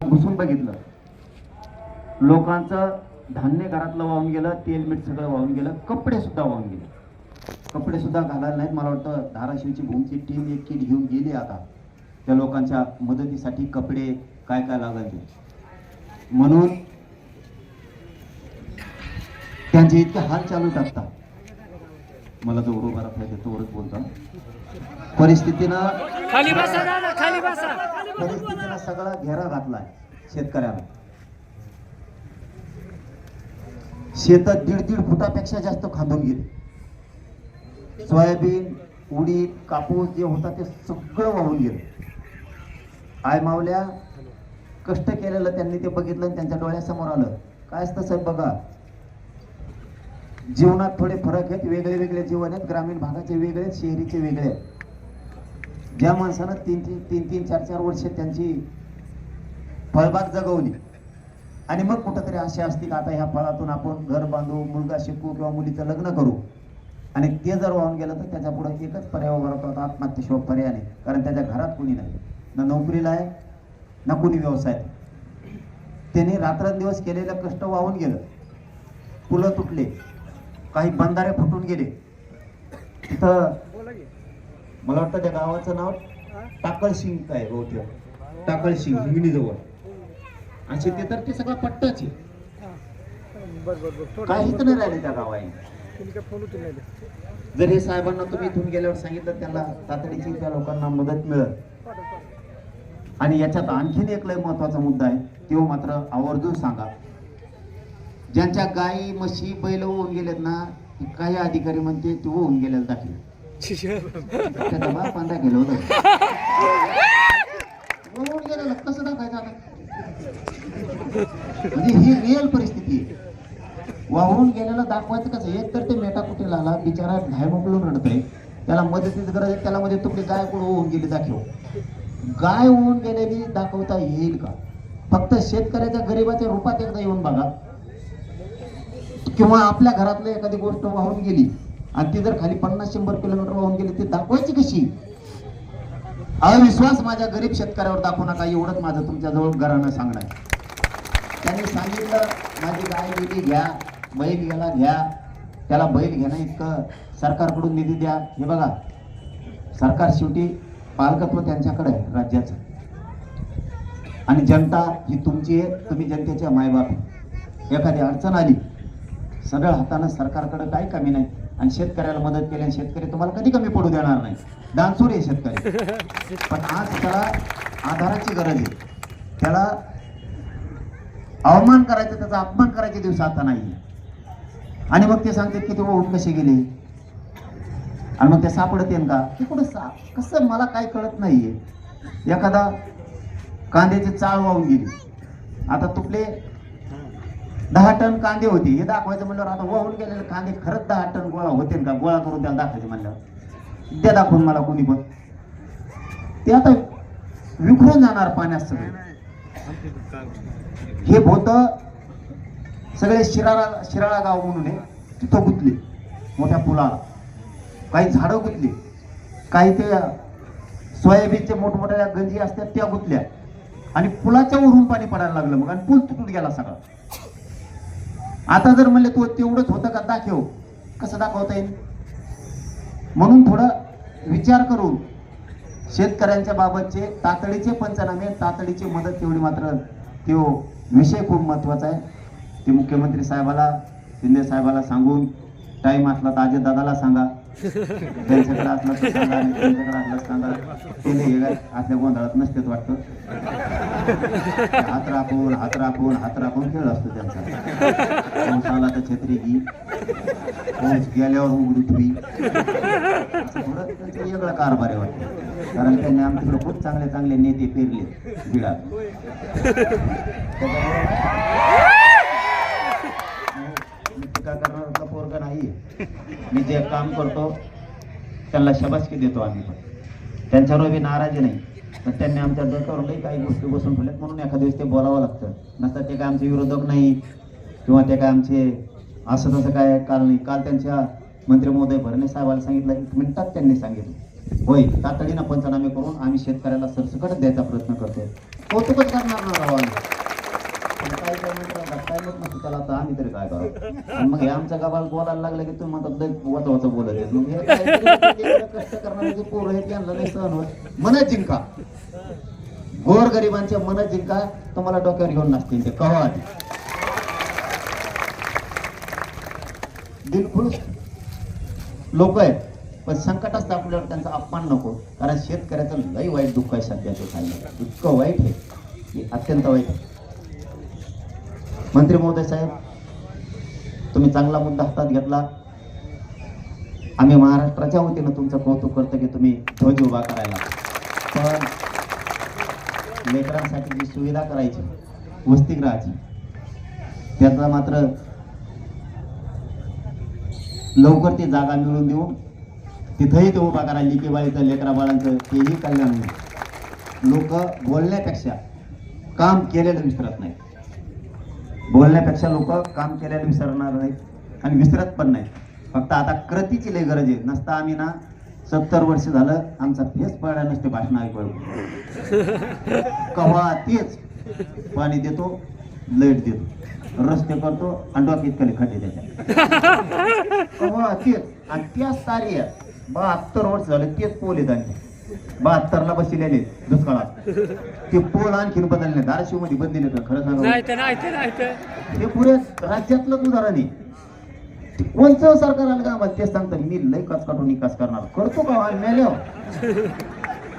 घुसून बघितलं, लोकांचं धान्य घरातलं वाहून गेलं, तेल मीठ सगळं वाहून गेलं, कपडे सुद्धा वाहून गेले. कपडे सुद्धा घालायला नाहीत. मला वाटतं धाराशिवची भूमची टीम एक किट घेऊन गेली आता त्या लोकांच्या मदतीसाठी. कपडे काय काय लागल ते, म्हणून त्यांचे इतके हाल चालू टाकतात. मला जो उभा राहता तोवरच बोलता. परिस्थितीनं सगळा घेरा घातलाय शेतकऱ्याला. शेतात 1.5 फुटापेक्षा जास्त खांदून गेले. सोयाबीन, उडीद, कापूस जे होता ते सगळं वाहून गेलं. आय मावल्या कष्ट केलेलं त्यांनी ते बघितलं आणि त्यांच्या डोळ्यासमोर आलं. काय असतं साहेब बघा, जीवनात थोडे फरक आहेत. वेगळे वेगळे जीवन आहेत. ग्रामीण भागाचे वेगळे आहेत, शहरीचे वेगळे आहेत. ज्या माणसानं 3-3, 4-4 वर्ष त्यांची फळबाग जगवली आणि मग कुठंतरी असे असते की आता ह्या फळातून आपण घर बांधू, मुलगा शिकू किंवा मुलीचं लग्न करू, आणि ते जर वाहून गेलं तर त्याच्या पुढे एकच पर्याय उभा राहतो, आत्महत्येशिवाय पर्याय नाही. कारण त्याच्या घरात कुणी नाही, ना नोकरीला आहे ना कुणी व्यवसाय. त्याने रात्रंदिवस केलेलं कष्ट वाहून गेलं. पुलं तुटले, काही बंधारे फुटून गेले. तिथं मला वाटतं त्या गावाचं नाव टाकळशिंग काय बहुतेक, टाकळशिंग हिंगणीजवळ असे ते. तर ते सगळा पट्टाचे काहीच नाही राहिले त्या गावाने. जर हे साहेबांना तुम्ही इथून गेल्यावर सांगितलं त्यांना तातडीची त्या लोकांना मदत मिळत. आणि याच्यात आणखीन एक लय महत्वाचा मुद्दा आहे, तो मात्र आवर्जून सांगा. ज्यांच्या गायी, म्हशी, बैल होऊन गेलेत ना, काही अधिकारी म्हणते ते होऊन गेलेलं दाखल. त्याचा बाप पांढरा गेलो होतं, होऊन गेलेलं कसं दाखायचं आता? म्हणजे ही रिअल परिस्थिती आहे. वाहून गेलेलं दाखवायचं कसं? एक तर ते मेटा कुठे लाला बिचारा घाय मोकळून रडतोय, त्याला मदतीची गरज आहे. त्याला मध्ये तुमची गाय कुठं होऊन गेली दाखव. गाय होऊन गेलेली दाखवता येईल का? फक्त शेतकऱ्याच्या गरीबाच्या रूपात एकदा येऊन बघा. किंवा आपल्या घरातली एखादी गोष्ट वाहून गेली आणि ती जर खाली 50-100 किलोमीटर वाहून गेली, ती दाखवायची कशी? अविश्वास माझ्या गरीब शेतकऱ्यावर दाखवू नका, एवढंच माझं तुमच्याजवळ घरानं सांगणं आहे. त्यांनी सांगितलं माझी गाय गेली घ्या, बैल गेला घ्या. त्याला बैल घेणं इतकं सरकारकडून निधी द्या. हे बघा, सरकार शेवटी पालकत्व त्यांच्याकडे आहे राज्याचं, आणि जनता ही तुमची आहे. तुम्ही जनतेच्या मायबाप. एखादी अडचण आली सगळं हातानं सरकारकडे काही कमी नाही. आणि शेतकऱ्याला मदत केली, शेतकरी तुम्हाला कधी कमी पडू देणार नाही. दानशूर आहे शेतकरी. पण आज त्याला आधाराची गरज आहे. त्याला अवमान करायचं, त्याचा अपमान करायचे दिवस आता नाही. आणि मग ते सांगतात की ते वाहून कसे गेले, आणि मग ते सापडत येईल का? ते कुठं कसं मला काय कळत नाहीये. एखादा कांद्याची चाळ वाहून गेली, आता तुपले 10 टन कांदे होते, हे दाखवायचं म्हणल्यावर आता वाहून गेलेले कांदे खरंच 10 टन गोळा होते का? गोळा करून त्याला दाखवायचे म्हणल्यावर द्या दाखवून मला कोणी पण. ते आता विखरून जाणार पाण्यात सगळे. हे भोत सगळे शिराळा गाव म्हणून आहे, तिथं गुतले मोठ्या पुलाला. काही झाडं गुतली, काही ते सोयाबीनचे मोठमोठ्या गंजी असतात त्या गुतल्या, आणि पुलाच्या वरून पाणी पडायला लागलं मग, आणि पूल तुटून गेला सगळा. आता जर म्हणले तो तेवढंच होतं का, दाखव. कसं दाखवता येईल? म्हणून थोडं विचार करून शेतकऱ्यांच्या बाबतचे तातडीचे पंचनामे, तातडीची मदत तेवढी मात्र तो विषय खूप महत्वाचा आहे. ते मुख्यमंत्री साहेबाला, शिंदे साहेबाला सांगून, टाइम असला तर अजित दादाला सांगा, त्यांच्याकडे असला तर सांगा, आणि त्यांच्याकडे असला सांगा. ते नाही असल्या गोंधळात नसतेच वाटतं. हात राखून खेळ असतो त्यांचा. पाऊस आला तर छत्री घी, पाऊस गेल्यावर उघडी ठेवी, असं थोडं त्यांचं वेगळं कारभार आहे वाटतं. कारण त्यांनी आमच्याकडे खूप चांगले चांगले नेते पेरले बिडात. टीका करणारा पोरगा नाही. मी जे काम करतो त्यांना शाबासकी देतो आम्ही, पण त्यांच्यावर बी नाराजी नाही. पण त्यांनी आमच्या डोक्यावर काही गोष्टी बसून ठेवल्यात, म्हणून एखाद्या दिवस ते बोलावं लागतं. नसतं ते काय आमचे विरोधक नाही, किंवा ते काय आमचे असं तसं काय काल नाही. काल त्यांच्या मंत्री महोदय भरणे साहेबाला सांगितलं, 1 मिनिटात त्यांनी सांगितलं, होय तातडीनं पंचनामे करून आम्ही शेतकऱ्याला सरसकट द्यायचा प्रयत्न करतोय. कौतुकच करणार ना राव. आम्ही तरी काय करावं. आणि मग हे आमच्या गावाला बोलायला लागलं की तुम्ही म्हणतात लय वाचा वाचा बोलत आहेत. मग हे काहीतरी कष्ट करणारे जे पोरं आहेत यांना नाही सहन होत. मन जिंका, गोर गरिबांचे मन जिंका, तुम्हाला डोक्यावर घेऊन नसतील ते कवा आधी. दिलखुश लोक आहेत पण संकट असतं आपल्यावर त्यांचा अपमान नको. कारण शेतकऱ्याचं लई वाईट दुःख आहे सध्याचं खायला, इतकं वाईट आहे की अत्यंत वाईट आहे. मंत्री महोदय साहेब, तुम्ही चांगला मुद्दा हातात घेतला. आम्ही महाराष्ट्राच्या वतीनं तुमचं कौतुक करतो की तुम्ही ध्वज उभा करायला. पण लेकरांसाठी जी सुविधा करायची वसतिगृहाची, त्याचा मात्र लवकर ती जागा मिळवून देऊन तिथंही ते उभा करायला लिकी बाळीचं लेकरा बाळांचं तेही कल्याण होईल. लोक बोलण्यापेक्षा काम केलेलं विसरत नाही. बोलण्यापेक्षा लोक काम केलेलं विसरणार नाहीत आणि विसरत पण नाही. फक्त आता कृतीची लई गरज आहे. नसता आम्ही ना 70 वर्ष झालं आमचा फेस पडला नसते भाषण ऐकू. कव्हा तेच पाणी देतो, लाईट देतो, रस्ते करतो आणि डोक्यात खाली खड्डे त्याच्या. कव्हा तेच आणि त्याच तारी आहे. 72 वर्ष झाले तेच पोल आहेत. आणखी 72ला बसलेले दुष्काळात ते पोल आणखीन बदलले. धाराशिव मध्ये बदलले तर खरं सांगा हे पुरे राज्यातलं उदाहरण आहे. कोणचं सरकार आलं का आम्हाला तेच सांगतं मी लय कच काढून विकास करणार करतो का आणि मेल्यावर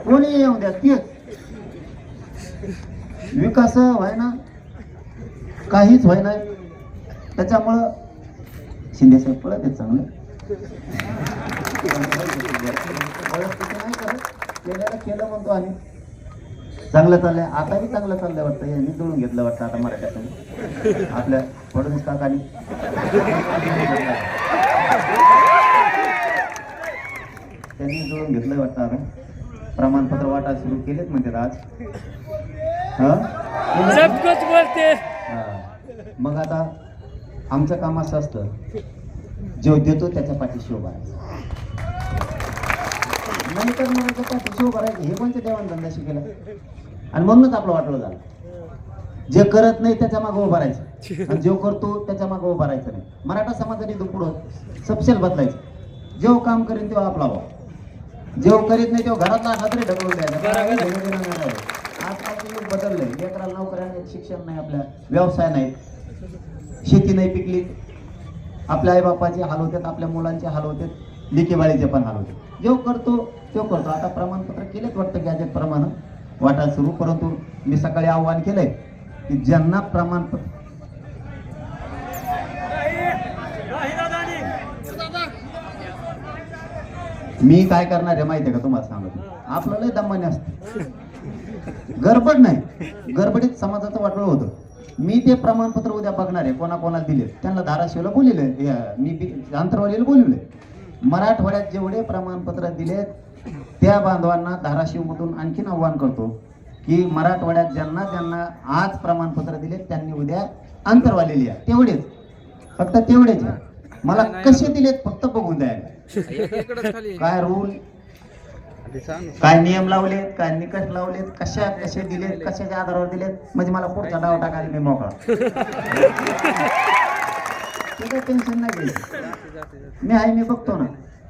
कोणी येऊ द्या तेच विकास व्हाय ना, काहीच व्हाय नाही. त्याच्यामुळं शिंदे साहेब पळत आहेत चांगलं केलं म्हणतो आम्ही. चांगलं चाललंय, आताही चांगलं चाललंय वाटतं. यांनी जुळून घेतलं वाटतं आता मराठ्यातून आपल्या फडणवीस काकांनी. त्यांनी जुळून घेतलंय वाटतं. आता प्रमाणपत्र वाटा सुरू केलेत म्हणतात आज. मग आता आमचं काम असं असतं, जो देतो त्याच्या पाठीशी उभा राहायचं, नाही तर मग पाठीशी उभा राहायचं. हे कोणत्या देवान धंदा शिकेला आणि म्हणूनच आपलं वाटलं झालं. जे करत नाही त्याच्या मागे उभा राहायचं आणि जो करतो त्याच्या मागे उभा राहायचं नाही. मराठा समाजाने पुढं सपशेल बदलायचं. जेव्हा काम करेन तेव्हा आपला भाव, जेव्हा करीत नाही तेव्हा घरातला हातरी ढकलून द्यायचा. आजकालचं युग बदललंय. लेकराला नोकऱ्या नाहीत, शिक्षण नाही, आपल्या व्यवसाय नाहीत, शेती नाही पिकली, आपल्या आईबापाचे हाल होतात, आपल्या मुलांचे हाल होतात, लेकीबाळीचे पण हाल होते. जेव्हा करतो तेव्हा करतो. आता प्रमाणपत्र केलेच वाटतं गॅजेट प्रमाणे वाटा सुरू. परंतु मी सकाळी आव्हान केलंय की ज्यांना प्रमाणपत्र मी काय करणार आहे माहिती आहे का तुम्हाला सांगतो. आपलं लय दमाने असतं, गडबड नाही, गडबडीत समाजाचं वाटोळं होतं. मी ते प्रमाणपत्र उद्या बघणार आहे कोणाकोणाला दिले. त्यांना धाराशिवला बोलिले, मी आंतरवालीला बोलवले. मराठवाड्यात जेवढे प्रमाणपत्र दिलेत त्या बांधवांना धाराशिव मधून आणखीन आव्हान करतो की मराठवाड्यात ज्यांना ज्यांना आज प्रमाणपत्र दिलेत त्यांनी उद्या आंतरवाली लिहा. तेवढेच, फक्त तेवढेच. मला कसे दिलेत फक्त बघून द्यायला. काय रूल, काय नियम लावलेत, काय निकष लावलेत, कसे दिलेत, कशाच्या आधारावर दिलेत, म्हणजे मला पुढचा डाव टाकायला मी मोकळा. काही टेन्शन नाही घ्यायचं. मी आहे, मी बघतो ना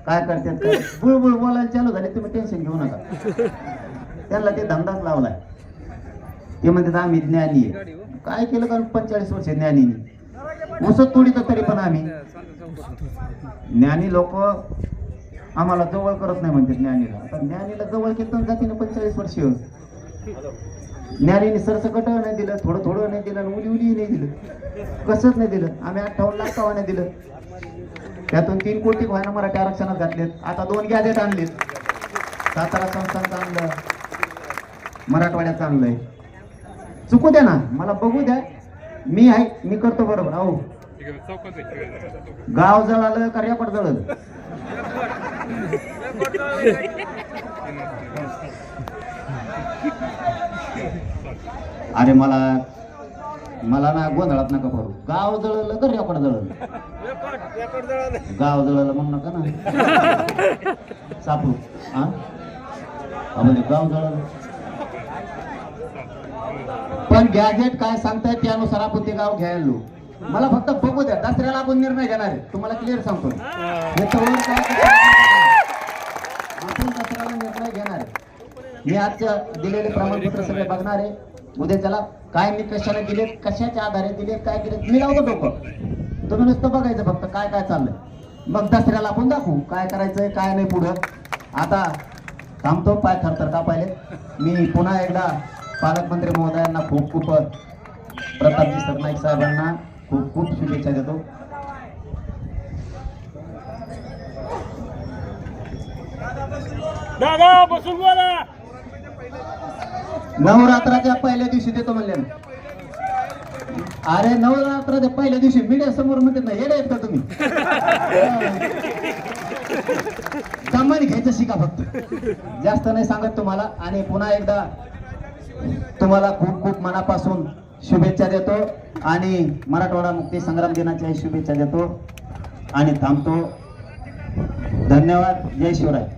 काय करतात. काय बुळबुळ बोलायला चालू झाले तुम्ही टेन्शन घेऊ नका. त्यांना ते धंदाच लावलाय. ते म्हणतात आम्ही ज्ञानी आहे. काय केलं का 45 वर्ष ज्ञानी उसत तोडीत तरी पण आम्ही ज्ञानी लोक आम्हाला जवळ करत नाही म्हणते. ज्ञानीला आता ज्ञानीला जवळ केलं जातीने 45 वर्ष. ज्ञानीने सरसकट नाही दिलं, थोडं थोडं नाही दिलं, उली उली नाही दिलं, कसंच नाही दिलं. आम्ही 58 लाख नाही दिलं. त्यातून 3 कोटी व्हायला मराठी आरक्षणात घातलेत. आता 2 गॅजेट आणलेत. सातारा संस्थानचं आणलं, मराठवाड्याचं आणलंय. चुकू द्या ना, मला बघू द्या. मी आहे, मी करतो बरोबर. अहो गाव जळालं का रेपट जळलं. अरे मला ना गोंधळात नका पडू. गाव जळलं का रेपट जळलं. गाव जळलं म्हणू नका ना सापू. हा गाव जळलं. पण गॅजेट काय सांगताय त्यानुसार आपण ते गाव घ्यायला. मला फक्त बघू द्या. दसऱ्याला आपण निर्णय घेणार आहे, तुम्हाला क्लिअर सांगतो. याच्यावर आपण दसऱ्याला निर्णय घेणार आहे. मी आजच्या दिलेले प्रमाणपत्र सगळे बघणार आहे. उद्या त्याला काय मी कशाने दिले, कशाच्या आधारे दिले, काय केले मी लावतो डोकं. तुम्ही नुसतं बघायचं फक्त काय काय चाललंय. मग दसऱ्याला आपण दाखवू काय करायचंय काय नाही पुढं. आता थांबतो, पाय थरथर का पाहिले. मी पुन्हा एकदा पालकमंत्री महोदयांना खूप खूप, प्रतापजी सरनाईक साहेबांना खूप खूप शुभेच्छा देतो. दादा बसून बोला. नवरात्राच्या पहिल्या दिवशी देतो म्हणले. अरे नवरात्राच्या पहिल्या दिवशी मीडिया समोर म्हणते ना, येडे आहेत का तुम्ही. सामान घ्यायचं शिका फक्त, जास्त नाही सांगत तुम्हाला. आणि पुन्हा एकदा तुम्हाला खूप खूप मनापासून शुभेच्छा देतो आणि मराठवाडा मुक्ती संग्राम दिनाच्या शुभेच्छा देतो आणि थांबतो. धन्यवाद. जय शिवराय.